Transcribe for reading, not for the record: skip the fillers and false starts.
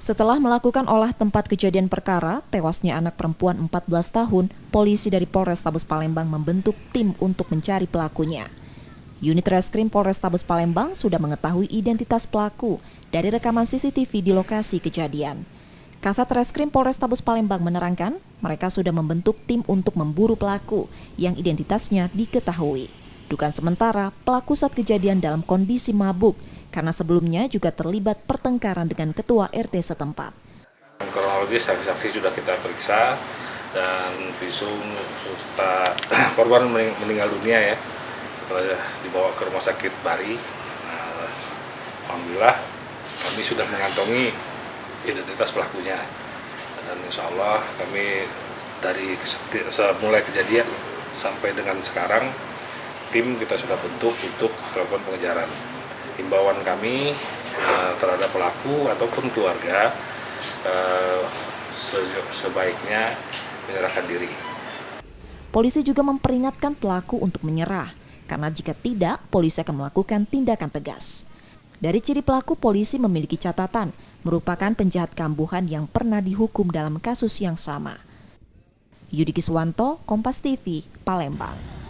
Setelah melakukan olah tempat kejadian perkara, tewasnya anak perempuan 14 tahun, polisi dari Polrestabes Palembang membentuk tim untuk mencari pelakunya. Unit Reskrim Polrestabes Palembang sudah mengetahui identitas pelaku dari rekaman CCTV di lokasi kejadian. Kasat Reskrim Polrestabes Palembang menerangkan, mereka sudah membentuk tim untuk memburu pelaku yang identitasnya diketahui. Dugaan sementara, pelaku saat kejadian dalam kondisi mabuk, karena sebelumnya juga terlibat pertengkaran dengan ketua RT setempat. Kronologis saksi-saksi sudah kita periksa dan visum serta korban meninggal dunia ya setelah dibawa ke rumah sakit Bari. Alhamdulillah kami sudah mengantongi identitas pelakunya dan insya Allah kami dari mulai kejadian sampai dengan sekarang tim kita sudah bentuk untuk melakukan pengejaran. Himbauan kami terhadap pelaku ataupun keluarga sebaiknya menyerahkan diri. Polisi juga memperingatkan pelaku untuk menyerah, karena jika tidak, polisi akan melakukan tindakan tegas. Dari ciri pelaku, polisi memiliki catatan, merupakan penjahat kambuhan yang pernah dihukum dalam kasus yang sama. Yudi Kiswanto, Kompas TV, Palembang.